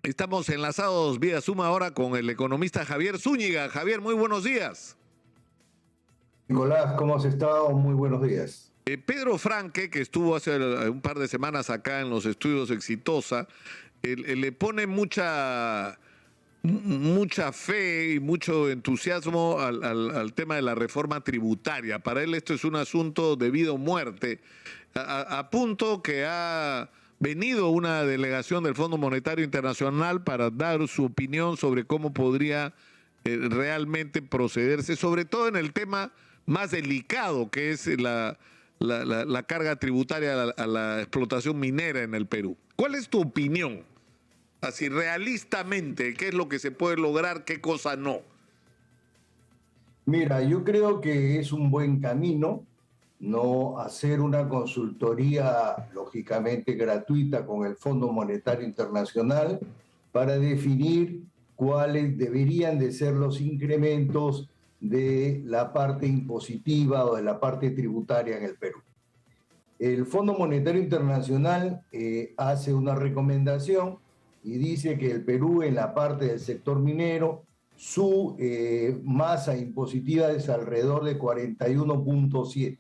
Estamos enlazados vía Zoom ahora con el economista Javier Zúñiga. Javier, muy buenos días. Nicolás, ¿cómo has estado? Muy buenos días. Pedro Franque, que estuvo hace un par de semanas acá en los estudios Exitosa, le pone mucha fe y mucho entusiasmo al tema de la reforma tributaria. Para él esto es un asunto de vida o muerte, a punto que ha venido una delegación del Fondo Monetario Internacional para dar su opinión sobre cómo podría realmente procederse, sobre todo en el tema más delicado que es la carga tributaria a la explotación minera en el Perú. ¿Cuál es tu opinión? Así realistamente, ¿qué es lo que se puede lograr, qué cosa no? Mira, yo creo que es un buen camino no hacer una consultoría, lógicamente gratuita, con el Fondo Monetario Internacional para definir cuáles deberían de ser los incrementos de la parte impositiva o de la parte tributaria en el Perú. El Fondo Monetario Internacional hace una recomendación y dice que el Perú, en la parte del sector minero, su masa impositiva es alrededor de 41.7,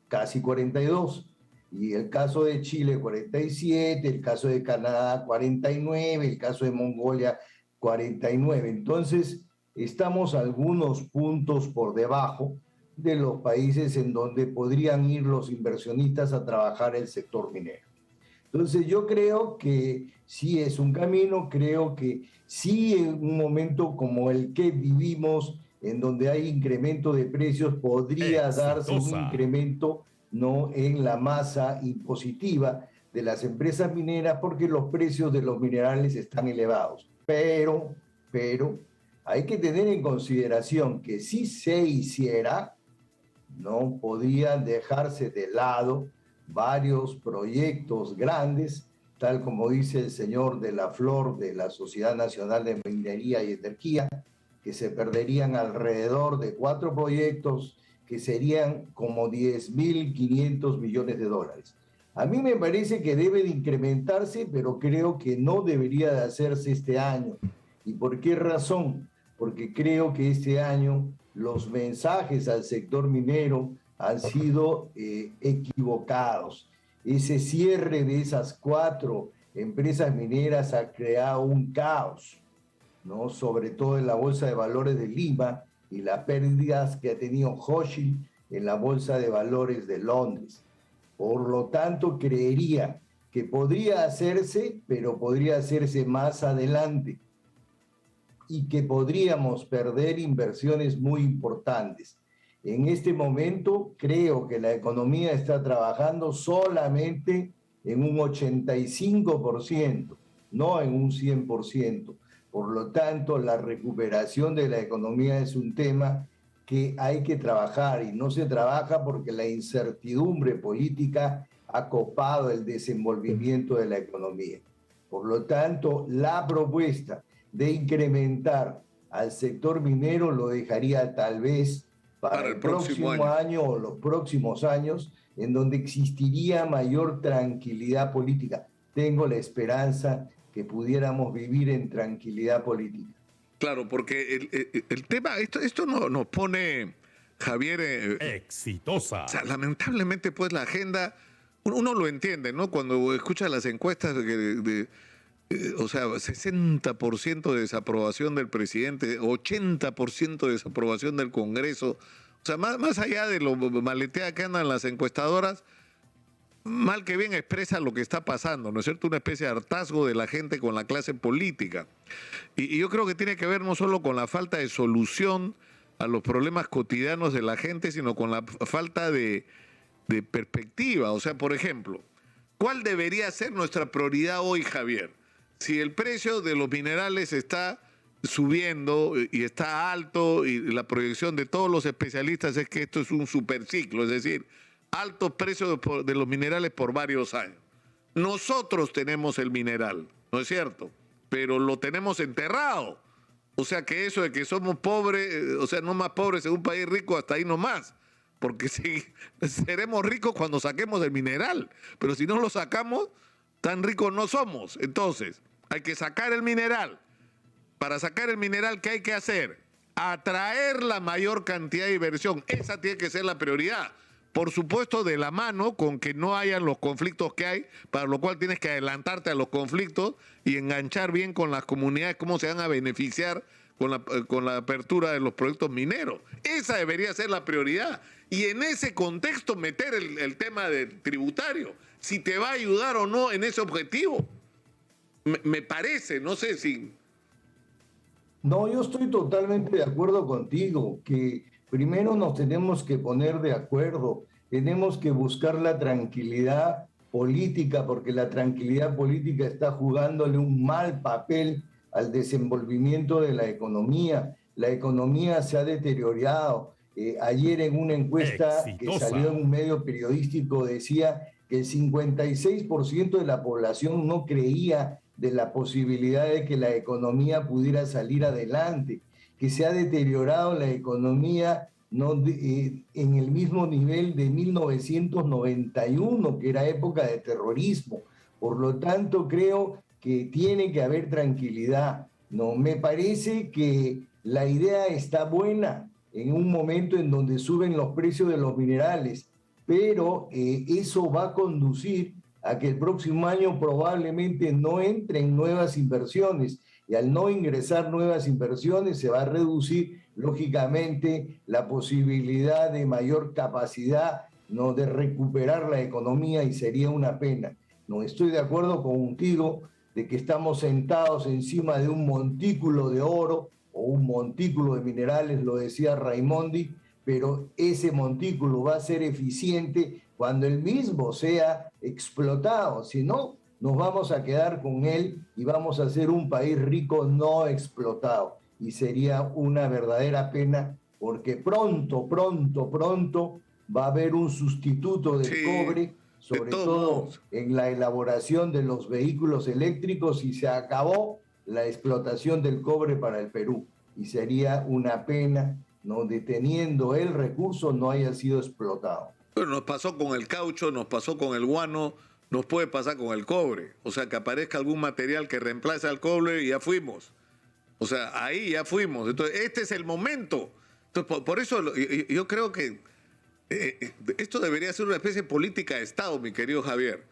casi 42. Y el caso de Chile, 47, el caso de Canadá, 49, el caso de Mongolia, 49. Entonces, estamos algunos puntos por debajo de los países en donde podrían ir los inversionistas a trabajar el sector minero. Entonces yo creo que sí es un camino, creo que sí en un momento como el que vivimos, en donde hay incremento de precios, podría darse un incremento no en la masa impositiva de las empresas mineras porque los precios de los minerales están elevados. Pero hay que tener en consideración que si se hiciera, no podían dejarse de lado varios proyectos grandes, tal como dice el señor de la Flor de la Sociedad Nacional de Minería y Energía, que se perderían alrededor de 4 proyectos que serían como 10.500 millones de dólares. A mí me parece que debe de incrementarse, pero creo que no debería de hacerse este año. ¿Y por qué razón? Porque creo que este año los mensajes al sector minero han sido equivocados. Ese cierre de esas 4 empresas mineras ha creado un caos, ¿no? Sobre todo en la Bolsa de Valores de Lima y las pérdidas que ha tenido Hochschild en la Bolsa de Valores de Londres. Por lo tanto, creería que podría hacerse, pero podría hacerse más adelante y que podríamos perder inversiones muy importantes. En este momento creo que la economía está trabajando solamente en un 85%, no en un 100%. Por lo tanto, la recuperación de la economía es un tema que hay que trabajar y no se trabaja porque la incertidumbre política ha copado el desenvolvimiento de la economía. Por lo tanto, la propuesta de incrementar al sector minero lo dejaría tal vez para el próximo año o los próximos años, en donde existiría mayor tranquilidad política. Tengo la esperanza que pudiéramos vivir en tranquilidad política. Claro, porque el tema, esto no, nos pone, Javier, Exitosa. O sea, lamentablemente, pues la agenda, uno lo entiende, ¿no? Cuando escucha las encuestas o sea, 60% de desaprobación del presidente, 80% de desaprobación del Congreso. O sea, más allá de lo maleteada que andan las encuestadoras, mal que bien expresa lo que está pasando, ¿no es cierto? Una especie de hartazgo de la gente con la clase política. Y yo creo que tiene que ver no solo con la falta de solución a los problemas cotidianos de la gente, sino con la falta de perspectiva. O sea, por ejemplo, ¿cuál debería ser nuestra prioridad hoy, Javier? Si el precio de los minerales está subiendo y está alto y la proyección de todos los especialistas es que esto es un superciclo, es decir, altos precios de los minerales por varios años. Nosotros tenemos el mineral, ¿no es cierto? Pero lo tenemos enterrado. O sea que eso de que somos pobres, o sea, no más pobres en un país rico, hasta ahí nomás. Porque si seremos ricos cuando saquemos el mineral, pero si no lo sacamos, tan ricos no somos. Entonces, Hay que sacar el mineral. Para sacar el mineral, ¿qué hay que hacer? Atraer la mayor cantidad de inversión. Esa tiene que ser la prioridad. Por supuesto, de la mano con que no hayan los conflictos que hay, para lo cual tienes que adelantarte a los conflictos y enganchar bien con las comunidades, cómo se van a beneficiar con la apertura de los proyectos mineros. Esa debería ser la prioridad. Y en ese contexto meter el tema del tributario, si te va a ayudar o no en ese objetivo. Me parece, no sé si... No, yo estoy totalmente de acuerdo contigo, que primero nos tenemos que poner de acuerdo, tenemos que buscar la tranquilidad política, porque la tranquilidad política está jugándole un mal papel al desenvolvimiento de la economía. La economía se ha deteriorado. Ayer en una encuesta que salió en un medio periodístico decía que el 56% de la población no creía de la posibilidad de que la economía pudiera salir adelante, que se ha deteriorado la economía en el mismo nivel de 1991, que era época de terrorismo. Por lo tanto, creo que tiene que haber tranquilidad. No, me parece que la idea está buena en un momento en donde suben los precios de los minerales, pero eso va a conducir a que el próximo año probablemente no entren nuevas inversiones, y al no ingresar nuevas inversiones se va a reducir lógicamente la posibilidad de mayor capacidad, ¿no?, de recuperar la economía, y sería una pena. No estoy de acuerdo contigo de que estamos sentados encima de un montículo de oro o un montículo de minerales, lo decía Raimondi, pero ese montículo va a ser eficiente cuando el mismo sea explotado. Si no, nos vamos a quedar con él y vamos a ser un país rico no explotado. Y sería una verdadera pena, porque pronto va a haber un sustituto del cobre, sobre todo en la elaboración de los vehículos eléctricos, y se acabó la explotación del cobre para el Perú. Y sería una pena, no deteniendo el recurso, no haya sido explotado. Bueno, nos pasó con el caucho, nos pasó con el guano, nos puede pasar con el cobre. O sea, que aparezca algún material que reemplace al cobre y ya fuimos. O sea, ahí ya fuimos. Entonces, este es el momento. Entonces, por eso yo creo que esto debería ser una especie de política de Estado, mi querido Javier.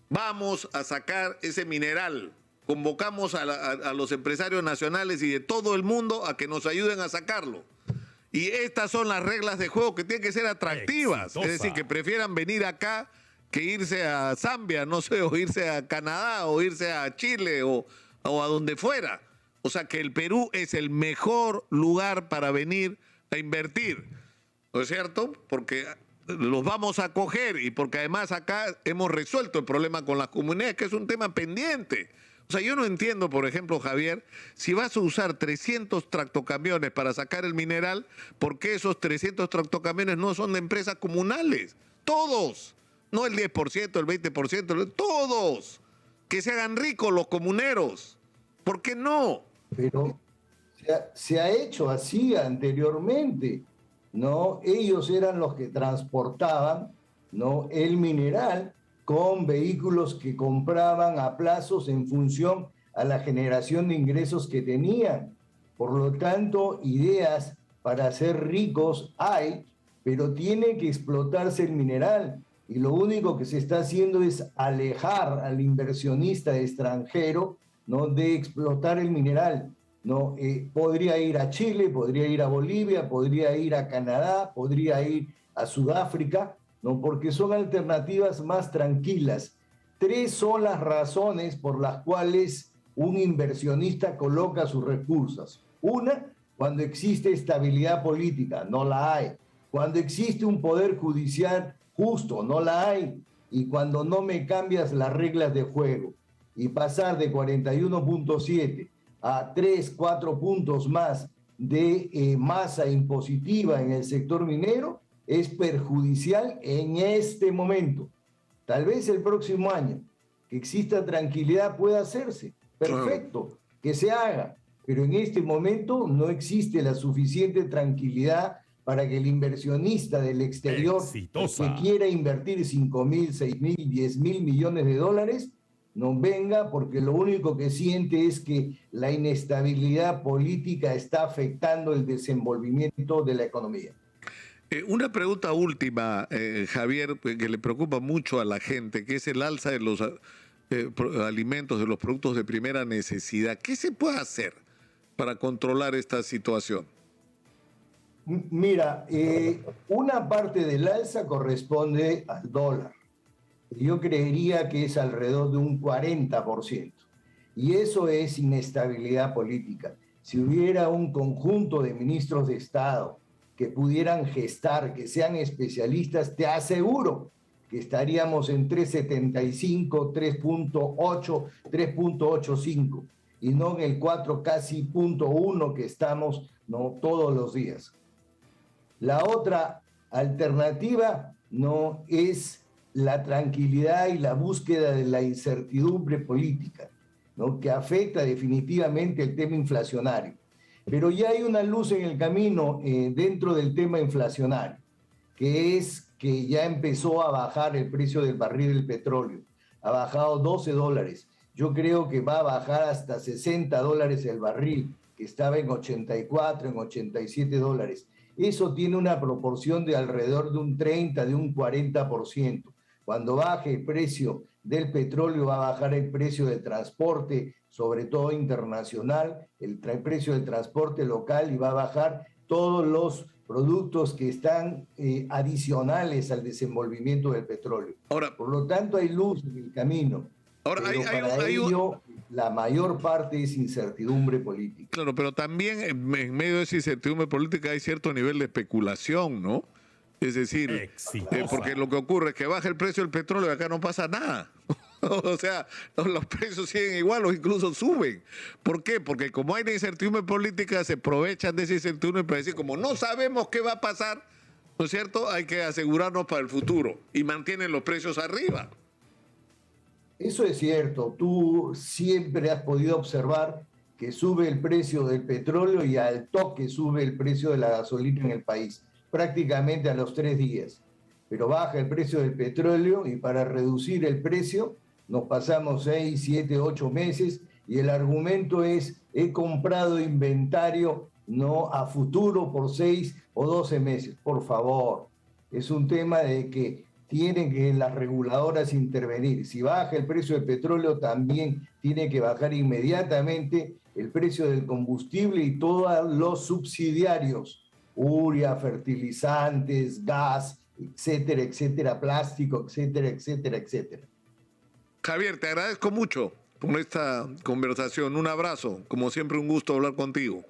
Vamos a sacar ese mineral. Convocamos a los empresarios nacionales y de todo el mundo a que nos ayuden a sacarlo. Y estas son las reglas de juego que tienen que ser atractivas. Exitosa. Es decir, que prefieran venir acá que irse a Zambia, no sé, o irse a Canadá, o irse a Chile, o a donde fuera. O sea, que el Perú es el mejor lugar para venir a invertir. ¿No es cierto? Porque los vamos a acoger y porque además acá hemos resuelto el problema con las comunidades, que es un tema pendiente. O sea, yo no entiendo, por ejemplo, Javier, si vas a usar 300 tractocamiones para sacar el mineral, ¿por qué esos 300 tractocamiones no son de empresas comunales? Todos, no el 10%, el 20%, todos. Que se hagan ricos los comuneros. ¿Por qué no? Pero se ha hecho así anteriormente, ¿no? Ellos eran los que transportaban, ¿no?, el mineral con vehículos que compraban a plazos en función a la generación de ingresos que tenían. Por lo tanto, ideas para ser ricos hay, pero tiene que explotarse el mineral. Y lo único que se está haciendo es alejar al inversionista extranjero, ¿no?, de explotar el mineral. ¿No? Podría ir a Chile, podría ir a Bolivia, podría ir a Canadá, podría ir a Sudáfrica, ¿no?, porque son alternativas más tranquilas. 3 son las razones por las cuales un inversionista coloca sus recursos. Una, cuando existe estabilidad política, no la hay. Cuando existe un poder judicial justo, no la hay. Y cuando no me cambias las reglas de juego. Y pasar de 41.7 a 3, 4 puntos más de masa impositiva en el sector minero es perjudicial en este momento. Tal vez el próximo año, que exista tranquilidad, pueda hacerse. Perfecto, que se haga. Pero en este momento no existe la suficiente tranquilidad para que el inversionista del exterior que quiera invertir 5.000, 6.000, 10.000 millones de dólares no venga, porque lo único que siente es que la inestabilidad política está afectando el desenvolvimiento de la economía. Una pregunta última, Javier, que le preocupa mucho a la gente, que es el alza de los alimentos, de los productos de primera necesidad. ¿Qué se puede hacer para controlar esta situación? Mira, una parte del alza corresponde al dólar. Yo creería que es alrededor de un 40%. Y eso es inestabilidad política. Si hubiera un conjunto de ministros de Estado que pudieran gestar, que sean especialistas, te aseguro que estaríamos en 3,75, 3,8, 3,85 y no en el 4 casi .1 que estamos, no, todos los días. La otra alternativa no es la tranquilidad y la búsqueda de la incertidumbre política, ¿no? Que afecta definitivamente el tema inflacionario. Pero ya hay una luz en el camino dentro del tema inflacionario, que es que ya empezó a bajar el precio del barril del petróleo. Ha bajado $12. Yo creo que va a bajar hasta $60 el barril, que estaba en 84, en $87. Eso tiene una proporción de alrededor de un 30, de un 40%. Cuando baje el precio del petróleo, va a bajar el precio del transporte, sobre todo internacional, el precio del transporte local, y va a bajar todos los productos que están adicionales al desenvolvimiento del petróleo. Ahora, por lo tanto, hay luz en el camino. Ahora, pero para ello, la mayor parte es incertidumbre política. Claro, pero también en medio de esa incertidumbre política hay cierto nivel de especulación, ¿no? Es decir, porque lo que ocurre es que baja el precio del petróleo y acá no pasa nada. O sea, los precios siguen igual o incluso suben. ¿Por qué? Porque como hay una incertidumbre política, se aprovechan de esa incertidumbre para decir, como no sabemos qué va a pasar, ¿no es cierto? Hay que asegurarnos para el futuro y mantienen los precios arriba. Eso es cierto. Tú siempre has podido observar que sube el precio del petróleo y al toque sube el precio de la gasolina en el país, prácticamente a los 3 días. Pero baja el precio del petróleo y para reducir el precio nos pasamos 6, 7, 8 meses y el argumento es: he comprado inventario no a futuro por 6 o 12 meses. Por favor, es un tema de que tienen que las reguladoras intervenir. Si baja el precio del petróleo, también tiene que bajar inmediatamente el precio del combustible y todos los subsidiarios, urea, fertilizantes, gas, etcétera, etcétera, plástico, etcétera, etcétera, etcétera. Javier, te agradezco mucho por esta conversación. Un abrazo. Como siempre, un gusto hablar contigo.